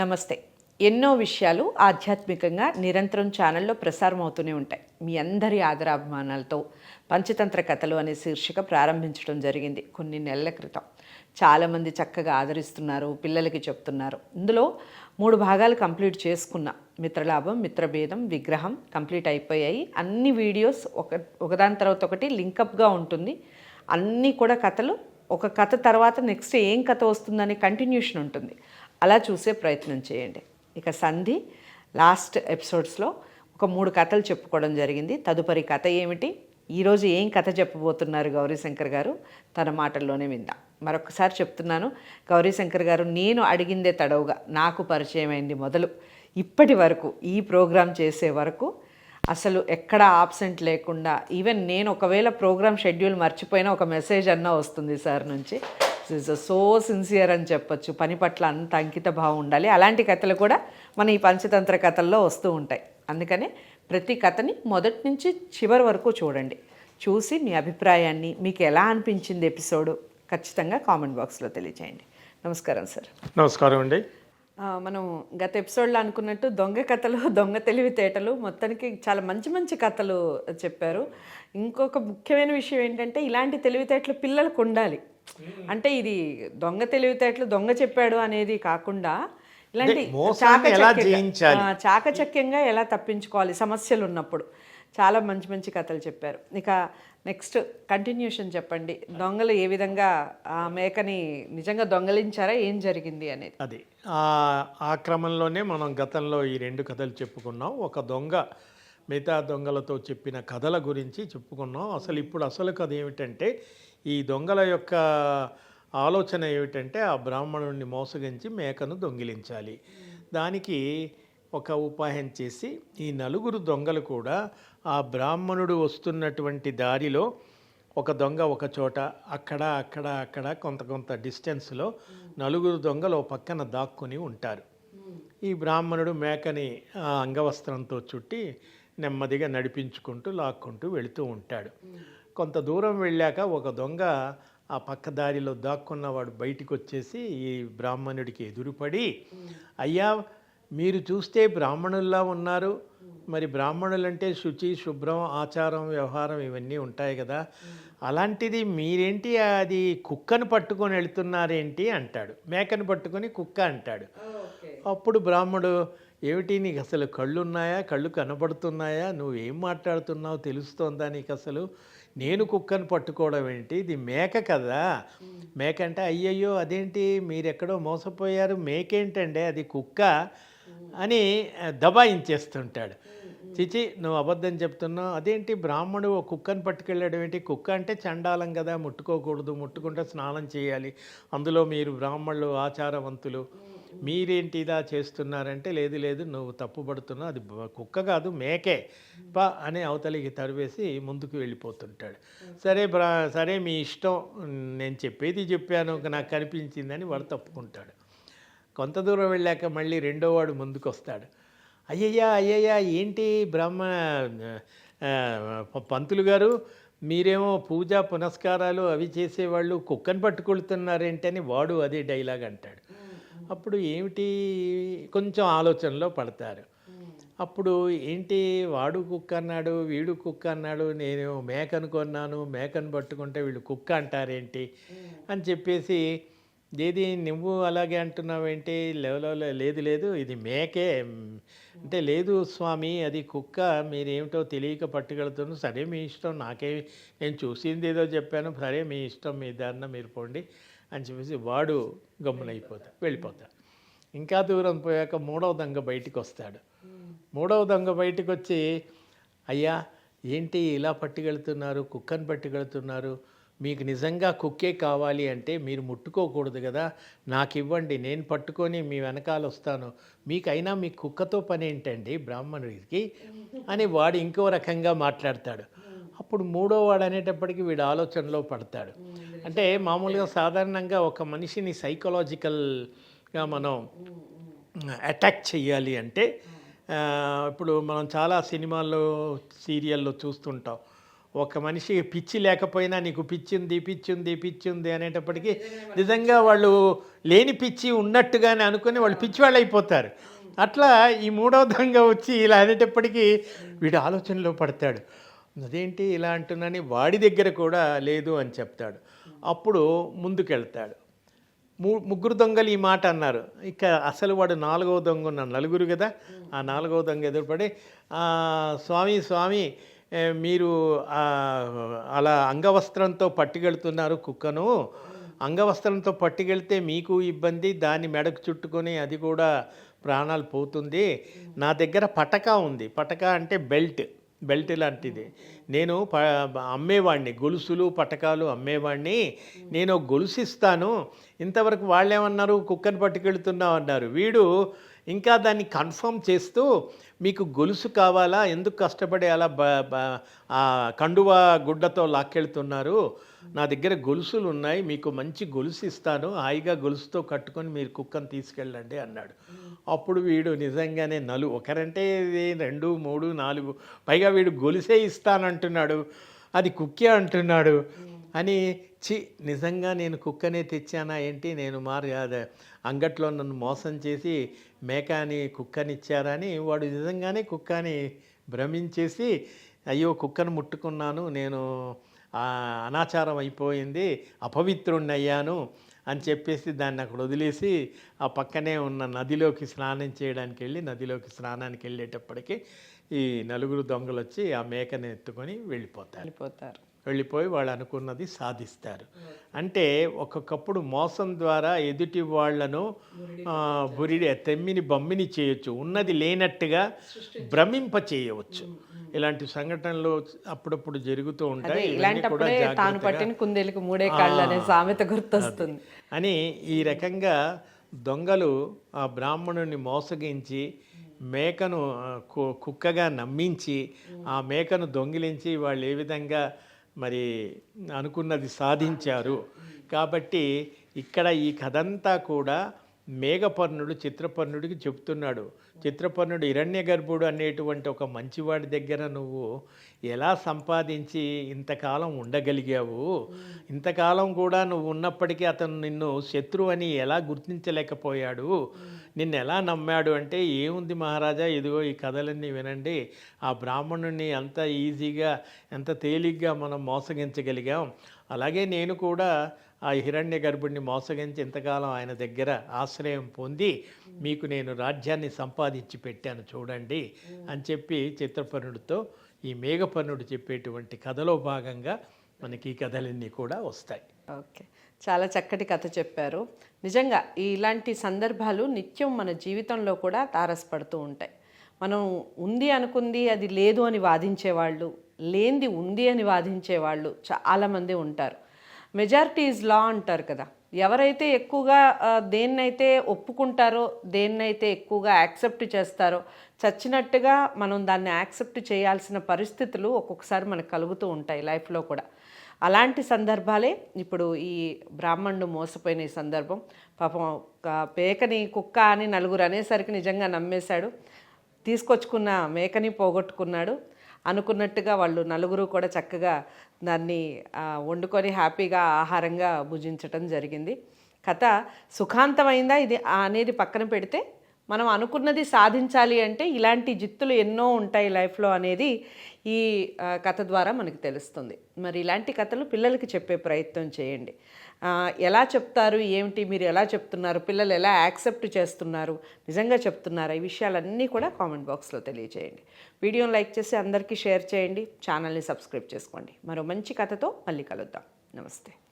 నమస్తే. ఎన్నో విషయాలు ఆధ్యాత్మికంగా నిరంతరం ఛానల్లో ప్రసారం అవుతూనే ఉంటాయి. మీ అందరి ఆదరాభిమానాలతో పంచతంత్ర కథలు అనే శీర్షిక ప్రారంభించడం జరిగింది కొన్ని నెలల క్రితం. చాలామంది చక్కగా ఆదరిస్తున్నారు, పిల్లలకి చెప్తున్నారు. ఇందులో 3 భాగాలు కంప్లీట్ చేసుకున్నా. మిత్రలాభం, మిత్రభేదం, విగ్రహం కంప్లీట్ అయిపోయాయి. అన్ని వీడియోస్ ఒకదాని తర్వాత ఒకటి లింకప్గా ఉంటుంది. అన్నీ కూడా కథలు, ఒక కథ తర్వాత నెక్స్ట్ ఏం కథ వస్తుందనే కంటిన్యూషన్ ఉంటుంది. అలా చూసే ప్రయత్నం చేయండి. ఇక సంధి లాస్ట్ ఎపిసోడ్స్లో ఒక 3 కథలు చెప్పుకోవడం జరిగింది. తదుపరి కథ ఏమిటి, ఈరోజు ఏం కథ చెప్పబోతున్నారు గౌరీశంకర్ గారు, తన మాటల్లోనే విందాం. మరొకసారి చెప్తున్నాను, గౌరీశంకర్ గారు నేను అడిగిందే తడవుగా నాకు పరిచయం అయింది మొదలు ఇప్పటి వరకు, ఈ ప్రోగ్రాం చేసే వరకు అసలు ఎక్కడ ఆబ్సెంట్ లేకుండా, ఈవెన్ నేను ఒకవేళ ప్రోగ్రామ్ షెడ్యూల్ మర్చిపోయినా ఒక మెసేజ్ అన్నా వస్తుంది సార్ నుంచి. ఈజ్ సో సిన్సియర్ అని చెప్పొచ్చు. పని పట్ల అంత అంకిత భావం ఉండాలి. అలాంటి కథలు కూడా మన ఈ పంచతంత్ర కథల్లో వస్తూ ఉంటాయి. అందుకనే ప్రతి కథని మొదటి నుంచి చివరి వరకు చూడండి. చూసి మీ అభిప్రాయాన్ని, మీకు ఎలా అనిపించింది ఎపిసోడు ఖచ్చితంగా కామెంట్ బాక్స్లో తెలియజేయండి. నమస్కారం సార్. నమస్కారం అండి. మనం గత ఎపిసోడ్లో అనుకున్నట్టు దొంగ కథలు, దొంగ తెలివితేటలు, మొత్తానికి చాలా మంచి మంచి కథలు చెప్పారు. ఇంకొక ముఖ్యమైన విషయం ఏంటంటే, ఇలాంటి తెలివితేటలు పిల్లలకు ఉండాలి. అంటే ఇది దొంగ తెలివితేటలు దొంగ చెప్పాడు అనేది కాకుండా, ఇలాంటి చాకచక్యంగా ఎలా తప్పించుకోవాలి సమస్యలు ఉన్నప్పుడు, చాలా మంచి మంచి కథలు చెప్పారు. ఇక నెక్స్ట్ కంటిన్యూషన్ చెప్పండి. దొంగలు ఏ విధంగా ఆ మేకని నిజంగా దొంగలించారా, ఏం జరిగింది అనేది. అది ఆ క్రమంలోనే మనం గతంలో ఈ 2 కథలు చెప్పుకున్నాం. ఒక దొంగ మిగతా దొంగలతో చెప్పిన కథల గురించి చెప్పుకున్నాం. ఇప్పుడు అసలు కథ ఏమిటంటే, ఈ దొంగల యొక్క ఆలోచన ఏమిటంటే, ఆ బ్రాహ్మణుడిని మోసగించి మేకను దొంగిలించాలి. దానికి ఒక ఉపాయం చేసి ఈ 4 దొంగలు కూడా ఆ బ్రాహ్మణుడు వస్తున్నటువంటి దారిలో ఒక దొంగ ఒక చోట, అక్కడ కొంత డిస్టెన్స్లో 4 దొంగలు ఓ పక్కన దాక్కుని ఉంటారు. ఈ బ్రాహ్మణుడు మేకని అంగవస్త్రంతో చుట్టి నెమ్మదిగా నడిపించుకుంటూ లాక్కుంటూ వెళుతూ ఉంటాడు. కొంత దూరం వెళ్ళాక ఒక దొంగ ఆ పక్క దారిలో దాక్కున్నవాడు బయటికి వచ్చేసి ఈ బ్రాహ్మణుడికి ఎదురుపడి, అయ్యా మీరు చూస్తే బ్రాహ్మణుల్లా ఉన్నారు, మరి బ్రాహ్మణులంటే శుచి, శుభ్రం, ఆచారం, వ్యవహారం ఇవన్నీ ఉంటాయి కదా, అలాంటిది మీరేంటి అది కుక్కను పట్టుకొని వెళ్తున్నారేంటి అంటాడు. మేకను పట్టుకొని కుక్క అంటాడు. అప్పుడు బ్రాహ్మణుడు, ఏమిటి నీకు అసలు కళ్ళు ఉన్నాయా, కళ్ళు కనబడుతున్నాయా, నువ్వేం మాట్లాడుతున్నావు తెలుస్తోందా నీకు, అసలు నేను కుక్కను పట్టుకోవడం ఏంటి, ఇది మేక కదా. మేక అంటే, అయ్యయ్యో అదేంటి మీరెక్కడో మోసపోయారు, మేకేంటండి అది కుక్క అని దబాయించేస్తుంటాడు. చిచి నువ్వు అబద్ధం చెప్తున్నావు, అదేంటి బ్రాహ్మణుడు ఒక కుక్కను పట్టుకెళ్ళడం ఏంటి, కుక్క అంటే చండాలం కదా, ముట్టుకోకూడదు, ముట్టుకుంటే స్నానం చేయాలి, అందులో మీరు బ్రాహ్మణులు ఆచారవంతులు, మీరేంటి ఇలా చేస్తున్నారంటే, లేదు నువ్వు తప్పుపడుతున్నావు, అది కుక్క కాదు మేకే పా అని అవతలికి తరివేసి ముందుకు వెళ్ళిపోతుంటాడు. సరే మీ ఇష్టం, నేను చెప్పాను నాకు కనిపించిందని వాడు తప్పుకుంటాడు. కొంత దూరం వెళ్ళాక మళ్ళీ 2వ వాడు ముందుకు వస్తాడు. అయ్యయ్యా ఏంటి పంతులు గారు, మీరేమో పూజ పునస్కారాలు అవి చేసేవాళ్ళు కుక్కను పట్టుకొడుతున్నారేంటని వాడు అదే డైలాగ్ అంటాడు. అప్పుడు ఏమిటి కొంచెం ఆలోచనలో పడతారు. అప్పుడు ఏంటి వాడు కుక్క అన్నాడు, వీడు కుక్క అన్నాడు, నేను మేక అనుకున్నాను, మేకను పట్టుకుంటే వీళ్ళు కుక్క అంటారేంటి అని చెప్పేసి, ఏది నువ్వు అలాగే అంటున్నావేంటి, లేదు ఇది మేకే అంటే, లేదు స్వామి అది కుక్క, మీరేమిటో తెలియక పట్టుకెళ్తున్నాను, సరే మీ ఇష్టం, నేను చూసింది ఏదో చెప్పాను, సరే మీ ఇష్టం, మీ దారిన మీరు పోండి అని చెప్పేసి వాడు వెళ్ళిపోతాడు. ఇంకా దూరం పోయాక 3వ దొంగ బయటికి వస్తాడు. 3వ దొంగ బయటికి వచ్చి, అయ్యా ఏంటి ఇలా పట్టుకెళ్తున్నారు, కుక్కను పట్టుకెళ్తున్నారు, మీకు నిజంగా కుక్కే కావాలి అంటే మీరు ముట్టుకోకూడదు కదా, నాకు ఇవ్వండి, నేను పట్టుకొని మీ వెనకాల వస్తాను, మీకైనా మీ కుక్కతో పని ఏంటండి బ్రాహ్మణుడికి అని వాడు ఇంకో రకంగా మాట్లాడతాడు. అప్పుడు 3వ వాడు అనేటప్పటికీ వీడు ఆలోచనలో పడతాడు. అంటే మామూలుగా సాధారణంగా ఒక మనిషిని సైకలాజికల్గా మనం అటాక్ చేయాలి అంటే, ఇప్పుడు మనం చాలా సినిమాల్లో సీరియల్లో చూస్తుంటాం, ఒక మనిషి పిచ్చి లేకపోయినా నీకు పిచ్చింది పిచ్చింది పిచ్చింది అనేటప్పటికీ నిజంగా వాళ్ళు లేని పిచ్చి ఉన్నట్టుగానే అనుకుని వాళ్ళు పిచ్చివాళ్ళు అయిపోతారు. అట్లా ఈ మూడవ దొంగ వచ్చి ఇలా అనేటప్పటికీ వీడు ఆలోచనలో పడతాడు. అదేంటి ఇలా అంటున్నాని వాడి దగ్గర కూడా లేదు అని చెప్తాడు. అప్పుడు ముందుకెళ్తాడు. ముగ్గురు దొంగలు ఈ మాట అన్నారు. ఇక అసలు వాడు నాలుగవ దొంగ ఉన్నాడు, నలుగురు కదా. ఆ నాలుగవ దొంగ ఎదురుపడి స్వామి స్వామి మీరు అలా అంగవస్త్రంతో పట్టుకెళ్తున్నారు కుక్కను, అంగవస్త్రంతో పట్టుకెళ్తే మీకు ఇబ్బంది, దాన్ని మెడకు చుట్టుకొని అది కూడా ప్రాణాలు పోతుంది. నా దగ్గర పటకా ఉంది, పటకా అంటే బెల్ట్ లాంటిది. నేను అమ్మేవాడిని, గొలుసులు పటకాలు అమ్మేవాడిని. నేను గొలుసు ఇస్తాను. ఇంతవరకు వాళ్ళేమన్నారు, కుక్కను పట్టుకెళ్తున్నావు అన్నారు. వీడు ఇంకా దాన్ని కన్ఫర్మ్ చేస్తూ మీకు గొలుసు కావాలా, ఎందుకు కష్టపడి అలా కండువా గుడ్డతో లాక్కెళ్తున్నారు, నా దగ్గర గొలుసులు ఉన్నాయి, మీకు మంచి గొలుసు ఇస్తాను, హాయిగా గొలుసుతో కట్టుకొని మీరు కుక్కను తీసుకెళ్ళండి అన్నాడు. అప్పుడు వీడు నిజంగానే ఒకరంటే 2, 3, 4 పైగా వీడు గొలుసే ఇస్తానంటున్నాడు, అది కుక్కే అంటున్నాడు అని నిజంగా నేను కుక్కనే తెచ్చానా ఏంటి, నేను అంగట్లో నన్ను మోసం చేసి మేక అని కుక్కనిచ్చారా అని వాడు నిజంగానే కుక్కని భ్రమించేసి అయ్యో కుక్కను ముట్టుకున్నాను, నేను అనాచారం అయిపోయింది, అపవిత్రుణ్ణి అయ్యాను అని చెప్పేసి దాన్ని అక్కడ వదిలేసి ఆ పక్కనే ఉన్న నదిలోకి స్నానం చేయడానికి వెళ్ళి నదిలోకి స్నానానికి వెళ్ళేటప్పటికి ఈ నలుగురు దొంగలు వచ్చి ఆ మేకని ఎత్తుకొని వెళ్ళిపోయి వాళ్ళు అనుకున్నది సాధిస్తారు. అంటే ఒక్కొక్కప్పుడు మోసం ద్వారా ఎదుటి వాళ్లను తెమ్మిని బమ్మిని చేయొచ్చు, ఉన్నది లేనట్టుగా భ్రమింప చేయవచ్చు. ఇలాంటి సంఘటనలు అప్పుడప్పుడు జరుగుతూ ఉంటాయి. ఇలాంటప్పుడే తాను పట్టిన కుందేలుకు మూడే కాళ్ళు అనే సామెత గుర్తొస్తుంది అని ఈ రకంగా దొంగలు ఆ బ్రాహ్మణుని మోసగించి మేకను కుక్కగా నమ్మించి ఆ మేకను దొంగిలించి వాళ్ళు ఏ విధంగా మరి అనుకున్నది సాధించారు. కాబట్టి ఇక్కడ ఈ కథంతా కూడా మేఘపర్ణుడు చిత్రపర్ణుడికి చెప్తున్నాడు. చిత్రపర్ణుడు హిరణ్యగర్భుడు అనేటువంటి ఒక మంచివాడి దగ్గర నువ్వు ఎలా సంపాదించి ఇంతకాలం ఉండగలిగావు, ఇంతకాలం కూడా నువ్వు ఉన్నప్పటికీ అతను నిన్ను శత్రువు అని ఎలా గుర్తించలేకపోయాడు, నిన్ను ఎలా నమ్మాడు అంటే ఏముంది మహారాజా, ఇదిగో ఈ కథలన్నీ వినండి, ఆ బ్రాహ్మణుడిని ఎంత ఈజీగా ఎంత తేలిగ్గా మనం మోసగించగలిగాం, అలాగే నేను కూడా ఆ హిరణ్య గర్భుడిని మోసగించి ఇంతకాలం ఆయన దగ్గర ఆశ్రయం పొంది మీకు నేను రాజ్యాన్ని సంపాదించి పెట్టాను చూడండి అని చెప్పి చిత్రపర్ణుడితో ఈ మేఘపర్ణుడు చెప్పేటువంటి కథలో భాగంగా మనకి ఈ కథలన్నీ కూడా వస్తాయి. ఓకే, చాలా చక్కటి కథ చెప్పారు. నిజంగా ఇలాంటి సందర్భాలు నిత్యం మన జీవితంలో కూడా తారసపడుతూ ఉంటాయి. మనం ఉంది అనుకుంది అది లేదు అని వాదించేవాళ్ళు, లేనిది ఉంది అని వాదించేవాళ్ళు చాలామంది ఉంటారు. మెజారిటీ ఈజ్ లా అంటారు కదా. ఎవరైతే ఎక్కువగా దేన్నైతే ఒప్పుకుంటారో, దేన్నైతే ఎక్కువగా యాక్సెప్ట్ చేస్తారో, చచ్చినట్టుగా మనం దాన్ని యాక్సెప్ట్ చేయాల్సిన పరిస్థితులు ఒక్కొక్కసారి మనకు కలుగుతూ ఉంటాయి లైఫ్లో కూడా. అలాంటి సందర్భాలే ఇప్పుడు ఈ బ్రాహ్మణుడు మోసపోయిన ఈ సందర్భం. పాపం పేకని కుక్క అని నలుగురు అనేసరికి నిజంగా నమ్మేశాడు, తీసుకొచ్చుకున్న మేకని పోగొట్టుకున్నాడు. అనుకున్నట్టుగా వాళ్ళు నలుగురు కూడా చక్కగా దాన్ని వండుకొని హ్యాపీగా ఆహారంగా భుజించటం జరిగింది. కథ సుఖాంతమైందా ఇది అనేది పక్కన పెడితే, మనం అనుకున్నది సాధించాలి అంటే ఇలాంటి జిత్తులు ఎన్నో ఉంటాయి లైఫ్లో అనేది ఈ కథ ద్వారా మనకు తెలుస్తుంది. మరి ఇలాంటి కథలు పిల్లలకి చెప్పే ప్రయత్నం చేయండి. ఎలా చెప్తారు, ఏమిటి, మీరు ఎలా చెప్తున్నారు, పిల్లలు ఎలా యాక్సెప్ట్ చేస్తున్నారు, నిజంగా చెప్తున్నారా, ఈ విషయాలన్నీ కూడా కామెంట్ బాక్స్లో తెలియజేయండి. వీడియోని లైక్ చేసి అందరికీ షేర్ చేయండి, ఛానల్ని సబ్స్క్రైబ్ చేసుకోండి. మరో మంచి కథతో మళ్ళీ కలుద్దాం. నమస్తే.